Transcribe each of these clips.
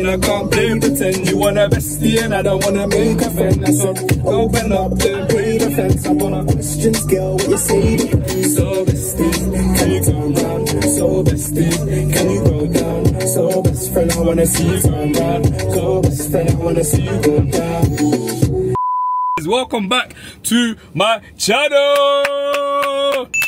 and I can't blame pretend. You want a bestie and I don't wanna make a friend. That's all. Open up the play the fence. I wanna questions, girl, what you say? So bestie, can you come round? So bestie, can you go down? So best friend, I wanna see you come round. So best friend, I wanna see you go down. Welcome back to my channel.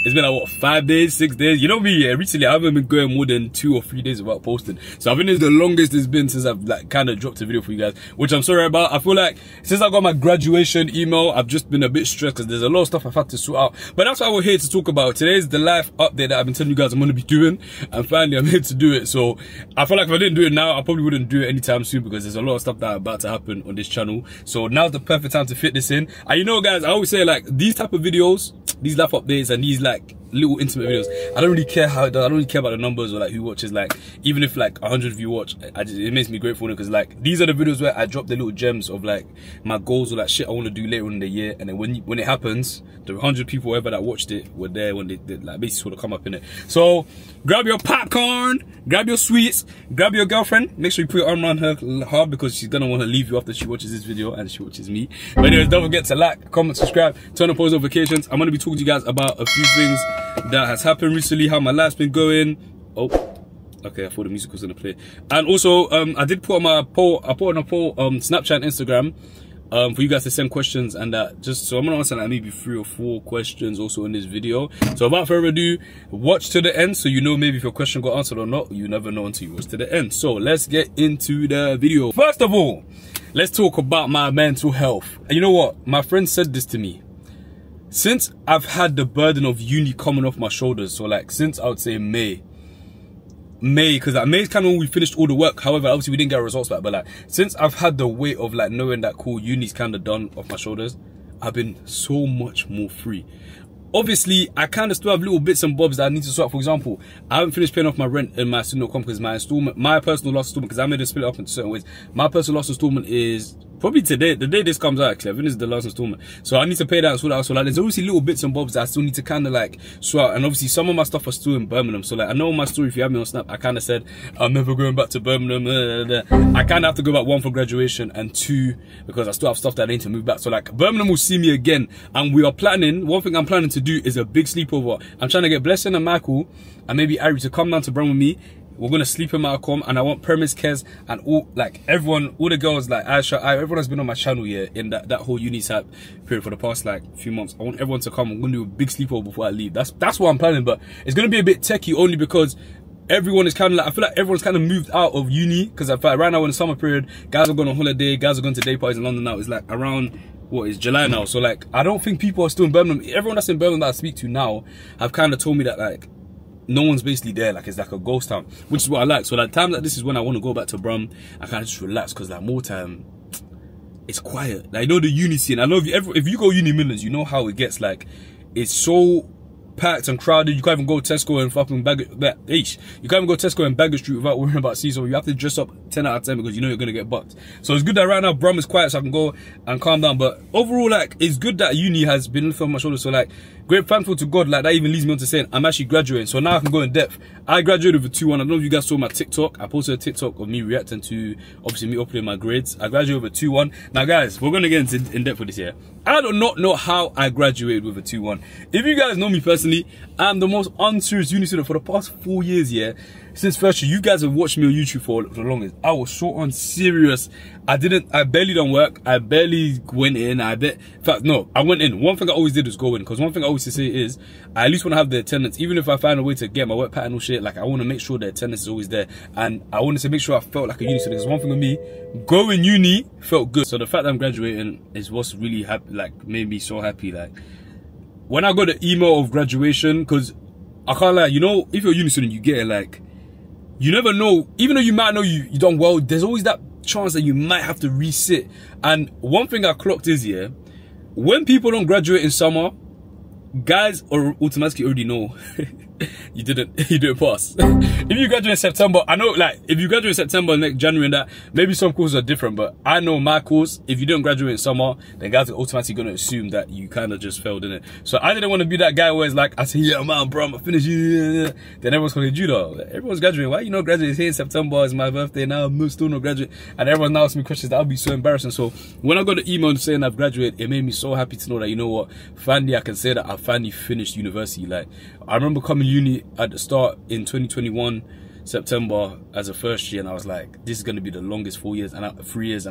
It's been like what, 5 days, 6 days? You know me, yeah, recently I haven't been going more than 2 or 3 days without posting. So I think it's the longest it's been since I've like kind of dropped a video for you guys, which I'm sorry about. I feel like since I got my graduation email, I've just been a bit stressed because there's a lot of stuff I've had to sort out. But that's what we're here to talk about. Today's the life update that I've been telling you guys I'm going to be doing, and finally I'm here to do it. So I feel like if I didn't do it now, I probably wouldn't do it anytime soon because there's a lot of stuff that's about to happen on this channel. So now's the perfect time to fit this in. And you know guys, I always say like these type of videos, these life updates and these like little intimate videos, I don't really care how it does. I don't really care about the numbers or like who watches. Like even if like 100 of you watch, it makes me grateful because like these are the videos where I drop the little gems of like my goals or like shit I want to do later in the year, and then when it happens, the 100 people ever that watched it were there when they like basically sort of come up in it. So grab your popcorn, grab your sweets, grab your girlfriend, make sure you put your arm around her hard because she's gonna want to leave you after she watches this video and she watches me. But anyways, don't forget to like, comment, subscribe, turn on post notifications. I'm gonna be talking to you guys about a few things that has happened recently, how my life's been going. Oh, okay, I thought the music was gonna play. And also, I did put on my poll, I put on a poll, Snapchat and Instagram, for you guys to send questions, and that just so I'm gonna answer like maybe 3 or 4 questions also in this video. So without further ado, watch to the end so you know maybe if your question got answered or not. You never know until you watch to the end. So let's get into the video. First of all, let's talk about my mental health. And you know what? My friend said this to me. Since I've had the burden of uni coming off my shoulders, so like since I would say May, because like May's kind of when we finished all the work. However, obviously we didn't get our results back, but like since I've had the weight of like knowing that cool, uni's kind of done off my shoulders, I've been so much more free. Obviously, I kind of still have little bits and bobs that I need to sort. For example, I haven't finished paying off my rent in my student.com because my installment, my personal last installment, because I made it split up in certain ways. My personal last installment is probably today, the day this comes out actually. I think this is the last installment. So I need to pay that and sort out. So like there's obviously little bits and bobs that I still need to kind of like sort out. And obviously some of my stuff are still in Birmingham. So like I know my story, if you have me on Snap, I kind of said I'm never going back to Birmingham. I kind of have to go back 1 for graduation and 2 because I still have stuff that I need to move back. So like Birmingham will see me again, and we are planning, one thing I'm planning to do is a big sleepover. I'm trying to get Blessing and Michael and maybe Ari to come down to Birmingham with me. We're gonna sleep in my accom, and I want Premise, Kez, and all like everyone, all the girls like Aisha, everyone has been on my channel here in that whole uni type period for the past like few months. I want everyone to come. I'm gonna do a big sleepover before I leave. That's what I'm planning, but it's gonna be a bit techie only because everyone is kind of like, I feel like everyone's kind of moved out of uni because I feel like right now in the summer period, guys are going on holiday, guys are going to day parties in London now. It's like around what is July now, so like I don't think people are still in Birmingham. Everyone that's in Birmingham that I speak to now have kind of told me that like no one's basically there, like it's like a ghost town, which is what I like. So like times like this is when I want to go back to Brum. I kind of just relax because like more time it's quiet. Like, you know, the uni scene, I know if you go uni Midlands, you know how it gets. Like it's so packed and crowded. You can't even go Tesco and fucking you can't even go Tesco and Baggage Street without worrying about seesaw. You have to dress up 10 out of 10 because you know you're gonna get bucked. So it's good that right now Brum is quiet so I can go and calm down. But overall, like it's good that uni has been lifted on my shoulders. So like great, thankful to God. Like that even leads me on to saying I'm actually graduating. So now I can go in depth. I graduated with a 2-1. I don't know if you guys saw my TikTok. I posted a TikTok of me reacting to obviously me uploading my grades. I graduated with a 2-1. Now guys, we're gonna get into in depth with this here. I do not know how I graduated with a 2-1. If you guys know me personally, I'm the most unserious uni student for the past 4 years, yeah. Since first year, you guys have watched me on YouTube for the longest. I was so unserious. I barely done work. I barely went in. In fact, no, I went in. One thing I always did was go in, because one thing I always say is, I at least want to have the attendance. Even if I find a way to get my work pattern or shit, like I want to make sure the attendance is always there. And I wanted to make sure I felt like a uni student. Because one thing with me, going uni felt good. So the fact that I'm graduating is what's really happy, like made me so happy. Like when I got the email of graduation, because I can't lie, you know, if you're a uni student, you get it, like, you never know, even though you might know you done well, there's always that chance that you might have to resit. And one thing I clocked is, yeah, when people don't graduate in summer, guys are automatically already know you didn't pass. If you graduate in September, I know, like, if you graduate in September, next January and that, maybe some courses are different, but I know my course, if you don't graduate in summer, then guys are automatically going to assume that you kind of just failed in it. So I didn't want to be that guy where it's like, I say, yeah, man, bro, I'm finished. Then everyone's calling Judah. Everyone's graduating. Why you not graduating? Here in September, it's my birthday now, I'm still not graduate. And everyone now asks me questions that would be so embarrassing. So when I got the email saying I've graduated, it made me so happy to know that, you know what, finally I can say that I finally finished university. Like, I remember coming uni at the start in 2021 September as a first year, and I was like, this is going to be the longest 3 years, and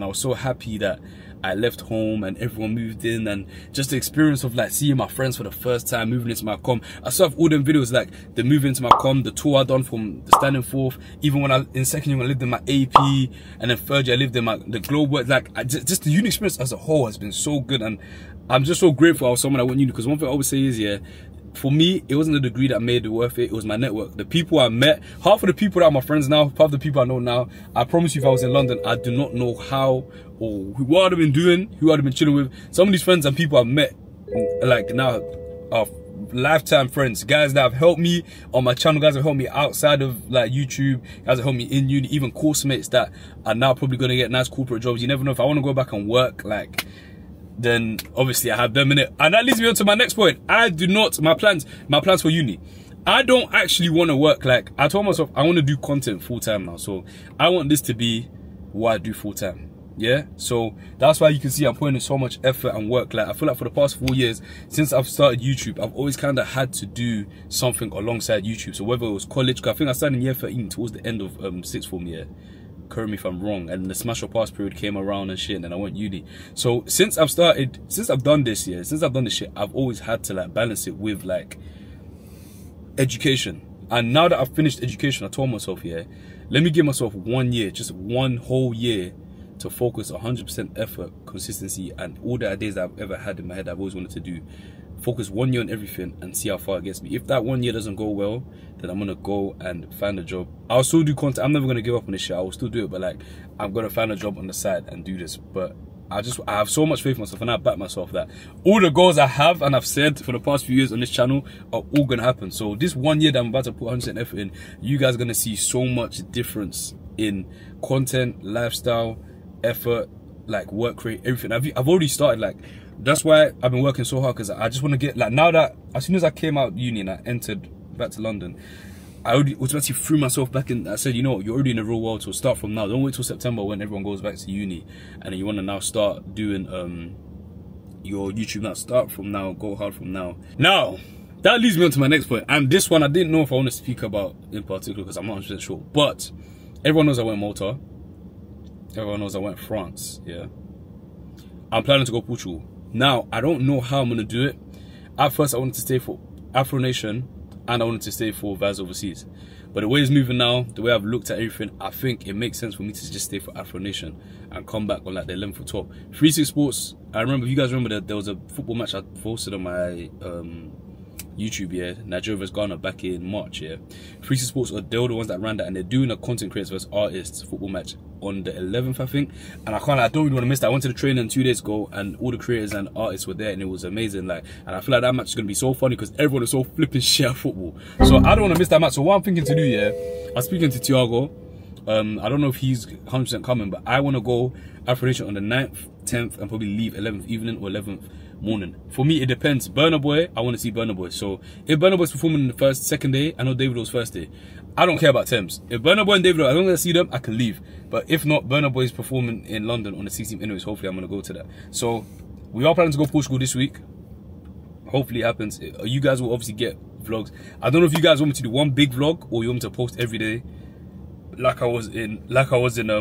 I was so happy that I left home and everyone moved in, and just the experience of like seeing my friends for the first time, moving into my com. I saw all them videos, like the move into my com, the tour I done from the standing fourth, even when I in second year when I lived in my AP, and then third year I lived in the global. Like, just the uni experience as a whole has been so good, and I'm just so grateful I was someone that went uni. Because one thing I always say is, yeah, for me, it wasn't the degree that made it worth it. It was my network. The people I met, half of the people that are my friends now, half of the people I know now, I promise you, if I was in London, I do not know how or what I'd have been doing, who I'd have been chilling with. Some of these friends and people I've met, like now, are lifetime friends. Guys that have helped me on my channel, guys that helped me outside of like YouTube, guys that helped me in uni, even course mates that are now probably going to get nice corporate jobs. You never know, if I want to go back and work, like, then obviously I have them in it. And that leads me on to my next point. I do not, my plans for uni, I don't actually want to work. Like, I told myself I want to do content full time now, so I want this to be what I do full time. Yeah, so that's why you can see I'm putting in so much effort and work. Like, I feel like for the past 4 years since I've started YouTube, I've always kind of had to do something alongside YouTube. So whether it was college, 'cause I think I started in year 13 towards the end of sixth form year, correct me if I'm wrong, and the smash or pass period came around and shit, and then I went uni. So since I've done this shit, I've always had to like balance it with like education. And now that I've finished education, I told myself, yeah, let me give myself 1 year, just one whole year, to focus 100% effort, consistency, and all the ideas that I've ever had in my head I've always wanted to do. Focus 1 year on everything and see how far it gets me. If that 1 year doesn't go well, then I'm gonna go and find a job. I'll still do content. I'm never gonna give up on this shit. I will still do it, but like, I'm gonna find a job on the side and do this. But I have so much faith in myself, and I back myself that all the goals I have and I've said for the past few years on this channel are all gonna happen. So this 1 year that I'm about to put 100% effort in, you guys are gonna see so much difference in content, lifestyle, effort, like work rate, everything. I've already started. Like, that's why I've been working so hard, because I just want to get, like, now that as soon as I came out uni and I entered back to London, I already automatically threw myself back in. I said, you know what, you're already in the real world, so start from now. Don't wait till September when everyone goes back to uni, and then you want to now start doing your YouTube now. Start from now, go hard from now. Now that leads me on to my next point, and this one I didn't know if I want to speak about in particular because I'm not 100% sure, but everyone knows I went Malta. Everyone knows I went France, yeah. I'm planning to go Portugal. Now, I don't know how I'm going to do it. At first, I wanted to stay for Afro Nation, and I wanted to stay for Vaz Overseas. But the way it's moving now, the way I've looked at everything, I think it makes sense for me to just stay for Afro Nation and come back on like the 11th or 12th. 360 Sports, I remember, you guys remember that there was a football match I posted on my YouTube, yeah, Nigeria vs Ghana back in March, yeah. 360 Sports, they were the ones that ran that, and they're doing a content creators versus artists football match on the 11th, I think. And I don't really want to miss that. I went to the training 2 days ago, and all the creators and artists were there, and it was amazing. Like, and I feel like that match is gonna be so funny because everyone is so flipping shit at football. So I don't want to miss that match. So what I'm thinking to do, yeah, I'm speaking to Thiago. I don't know if he's 100% coming, but I want to go Afro Nation on the 9th, 10th, and probably leave 11th evening or 11th morning. For me, it depends. Burna Boy, I want to see Burna Boy. So if Burna Boy's performing in the second day, I know Davido's first day, I don't care about Thames. If Burna Boy and Davido, as long as I see them, I can leave. But if not, Burna Boy is performing in London on the 16th anyways. Hopefully I'm going to go to that. So we are planning to go Portugal this week. Hopefully it happens. You guys will obviously get vlogs. I don't know if you guys want me to do one big vlog or you want me to post every day like I was in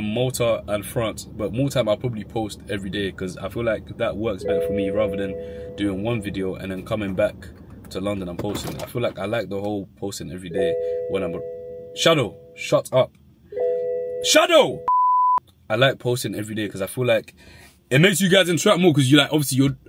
Malta and France. But more time I'll probably post every day, because I feel like that works better for me rather than doing one video and then coming back to London and posting. I feel like I like the whole posting every day when I'm Shadow, shut up. Shadow! I like posting every day because I feel like it makes you guys interact more, because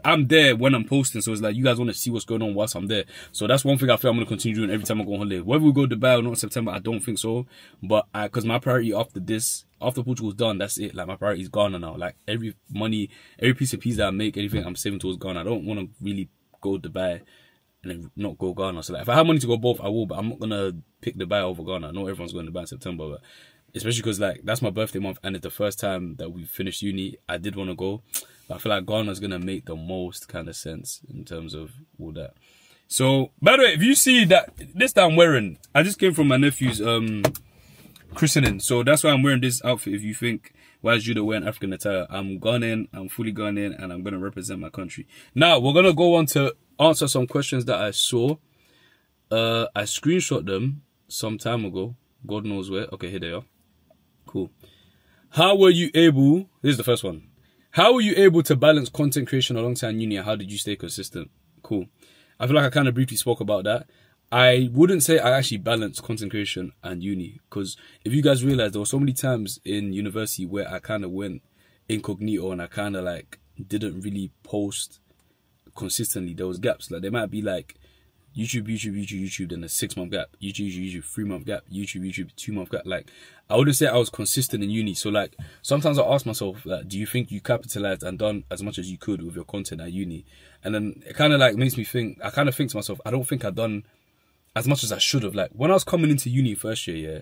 I'm there when I'm posting, so it's like you guys want to see what's going on whilst I'm there. So that's one thing I feel I'm going to continue doing every time I go on holiday. Whether we go to Dubai or not in September, I don't think so. But because my priority after Portugal's done, that's it. Like, my priority is Ghana now. Like, every money, every piece of pizza I make, anything I'm saving towards Ghana. I don't want to really go to Dubai and then not go Ghana. So like, if I have money to go both, I will, but I'm not gonna pick Dubai over Ghana. Not everyone's going to Dubai in September, but especially because like that's my birthday month and it's the first time that we finished uni. I did want to go, but I feel like Ghana's gonna make the most kind of sense in terms of all that. So, by the way, if you see that this that I'm wearing, I just came from my nephew's christening, so that's why I'm wearing this outfit. If you think, why is Judah wearing African attire? I'm Ghanaian, I'm fully Ghanaian, and I'm gonna represent my country. Now we're gonna go on to answer some questions that I saw. I screenshot them some time ago. God knows where. Okay, here they are. Cool. How were you able? Here's the first one. How were you able to balance content creation alongside uni? How did you stay consistent? Cool. I feel like I kind of briefly spoke about that. I wouldn't say I actually balanced content creation and uni, because if you guys realize, there were so many times in university where I kind of went incognito and I kind of like didn't really post consistently. There was gaps. Like there might be like YouTube, then a 6-month gap, YouTube, 3-month gap, YouTube, 2-month gap. Like I wouldn't say I was consistent in uni. So like sometimes I ask myself, like, do you think you capitalized and done as much as you could with your content at uni? And then it kind of like makes me think, I kind of think to myself, I don't think I've done as much as I should have. Like when I was coming into uni first year, yeah,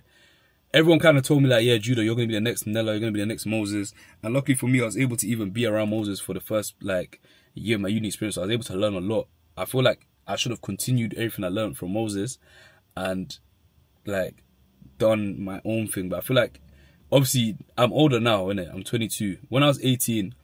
everyone kind of told me like, yeah, Judah, you're going to be the next Nella, you're going to be the next Moses. And luckily for me, I was able to even be around Moses for the first like year of my uni experience. So I was able to learn a lot. I feel like I should have continued everything I learned from Moses and like done my own thing. But I feel like obviously I'm older now, innit? I'm 22. When I was 18,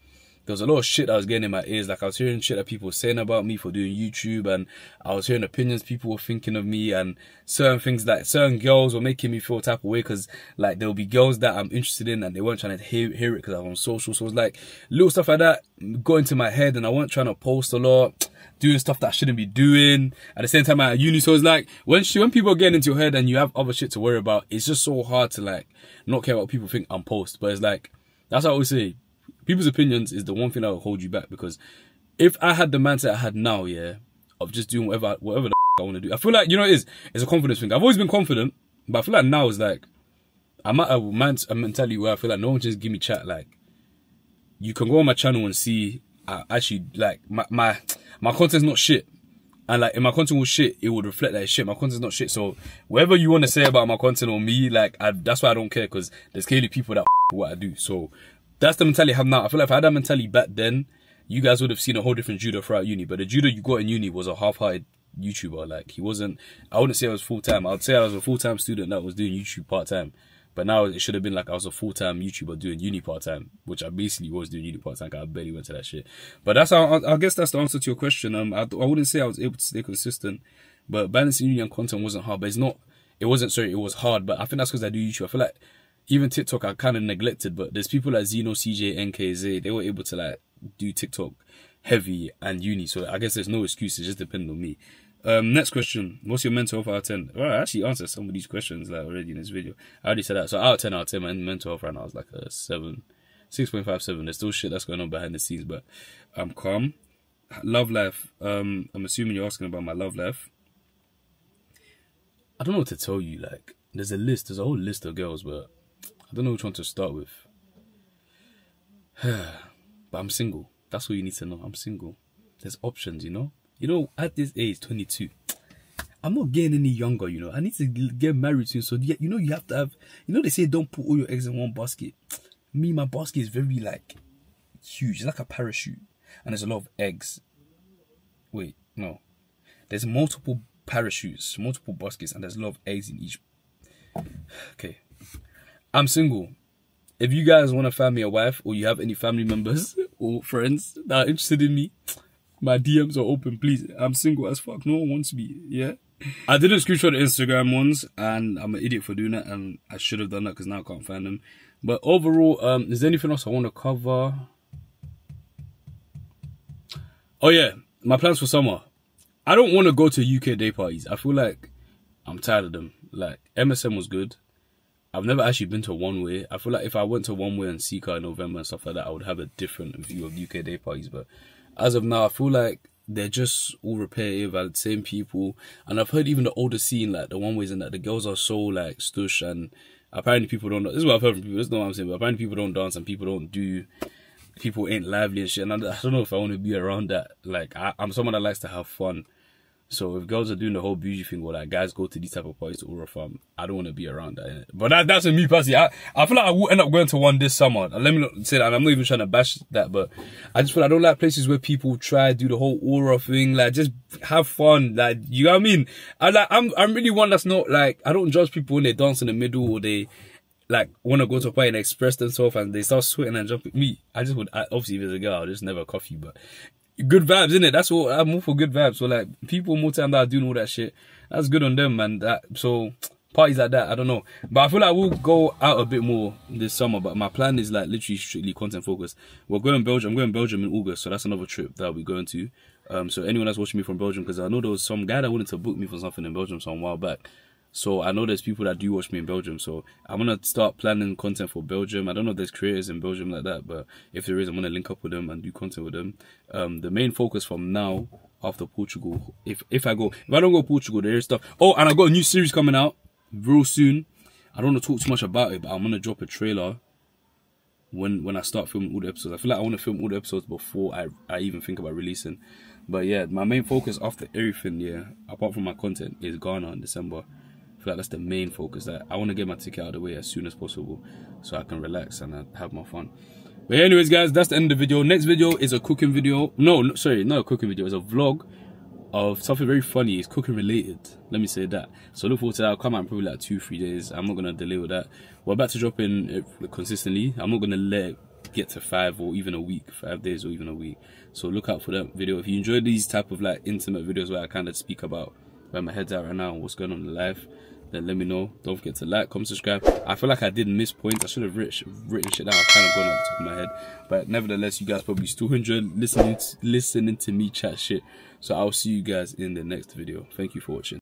there was a lot of shit that was getting in my ears. Like I was hearing shit that people were saying about me for doing YouTube, and I was hearing opinions people were thinking of me, and certain things that certain girls were making me feel type of way, because like there will be girls that I'm interested in and they weren't trying to hear it because I was on social. So it was like little stuff like that got into my head, and I wasn't trying to post a lot, doing stuff that I shouldn't be doing. At the same time at uni, so it's like when people are getting into your head and you have other shit to worry about, it's just so hard to like not care what people think and post. But it's like, that's what I always say, people's opinions is the one thing that will hold you back. Because if I had the mindset I had now, yeah, of just doing whatever the I want to do, I feel like, you know, it's a confidence thing. I've always been confident, but I feel like now it's like I'm at a mentality where I feel like no one just give me chat. Like you can go on my channel and see actually like my content's not shit, and like if my content was shit, it would reflect that it's shit. My content's not shit. So whatever you want to say about my content or me, like that's why I don't care, because there's clearly people that what I do. So that's the mentality I have now. I feel like if I had that mentality back then, you guys would have seen a whole different Judah throughout uni. But the Judah you got in uni was a half-hearted YouTuber. Like he wasn't, I wouldn't say I was full-time. I would say I was a full-time student that was doing YouTube part-time. But now it should have been like I was a full-time YouTuber doing uni part-time, which I basically was doing uni part-time, because I barely went to that shit. But that's how, I guess that's the answer to your question. I wouldn't say I was able to stay consistent, but balancing uni and content wasn't hard. But it was hard. But I think that's because I do YouTube. I feel like even TikTok I kind of neglected, but there's people like Zeno, CJ, NKZ, they were able to like do TikTok heavy and uni. So I guess there's no excuse, it just depends on me. Next question, what's your mental health out of 10? Well, I actually answered some of these questions like already in this video. I already said that. So out of 10, my mental health right now is like a 6.57. There's still shit that's going on behind the scenes, but I'm calm. Love life. I'm assuming you're asking about my love life. I don't know what to tell you. Like there's a whole list of girls, but I don't know which one to start with. But I'm single. That's all you need to know. I'm single. There's options, you know? You know, at this age, 22, I'm not getting any younger, you know? I need to get married soon. So, you know, you have to have... You know, they say don't put all your eggs in one basket. Me, my basket is very, like, huge. It's like a parachute. And there's a lot of eggs. Wait, no. There's multiple parachutes, multiple baskets, and there's a lot of eggs in each. Okay. I'm single. If you guys want to find me a wife, or you have any family members or friends that are interested in me, my DMs are open, please. I'm single as fuck. No one wants me, yeah? I didn't screenshot the Instagram ones, and I'm an idiot for doing that, and I should have done that because now I can't find them. But overall, is there anything else I want to cover? Oh yeah, my plans for summer. I don't want to go to UK day parties. I feel like I'm tired of them. Like, MSM was good. I've never actually been to One Way. I feel like if I went to One Way and Sika in November and stuff like that, I would have a different view of UK day parties. But as of now, I feel like they're just all repetitive, the same people. And I've heard even the older scene, like the One Ways and that, the girls are so like stush, and apparently people don't, this is what I've heard from people, this is not what I'm saying, but apparently people don't dance and people ain't lively and shit. And I don't know if I want to be around that. Like, I'm someone that likes to have fun. So if girls are doing the whole bougie thing, or like guys go to these type of parties to Aura Farm, I don't want to be around that. Innit? But that's a me personally. I feel like I will end up going to one this summer. Let me not say that, and I'm not even trying to bash that, but I just feel I don't like places where people try to do the whole Aura thing. Like, just have fun. Like, you know what I mean? I'm really one that's not like, I don't judge people when they dance in the middle or they like want to go to a party and express themselves and they start sweating and jumping. Me, I just would, obviously if it's a girl, I'll just never cuff you, but good vibes, innit? That's what I'm all for, good vibes. So like, people more time that are doing all that shit, that's good on them, man. So parties like that, I don't know, but I feel like we'll go out a bit more this summer. But my plan is like literally strictly content focused. We're going to Belgium. I'm going to Belgium in August, so that's another trip that I'll be going to. So anyone that's watching me from Belgium, because I know there was some guy that wanted to book me for something in Belgium some while back. So I know there's people that do watch me in Belgium, so I'm gonna start planning content for Belgium. I don't know if there's creators in Belgium like that, but if there is, I'm gonna link up with them and do content with them. The main focus from now after Portugal, if I don't go Portugal, there is stuff. Oh, and I got a new series coming out real soon. I don't want to talk too much about it, but I'm gonna drop a trailer when I start filming all the episodes. I feel like I want to film all the episodes before I even think about releasing. But yeah, my main focus after everything, yeah, apart from my content, is Ghana in December. I feel like that's the main focus. That I want to get my ticket out of the way as soon as possible so I can relax and have more fun. But anyways, guys, that's the end of the video. Next video is a cooking video. No, sorry, not a cooking video. It's a vlog of something very funny. It's cooking related. Let me say that. So look forward to that. I'll come out in probably like 2-3 days. I'm not going to delay with that. We're about to drop in consistently. I'm not going to let it get to 5 or even a week, 5 days or even a week. So look out for that video. If you enjoy these type of like intimate videos where I kind of speak about where my head's at right now and what's going on in life, then let me know. Don't forget to like, comment, subscribe. I feel like I did miss points. I should have written shit down. I've kind of gone off the top of my head, but nevertheless, you guys probably still enjoyed listening to me chat shit. So I'll see you guys in the next video. Thank you for watching.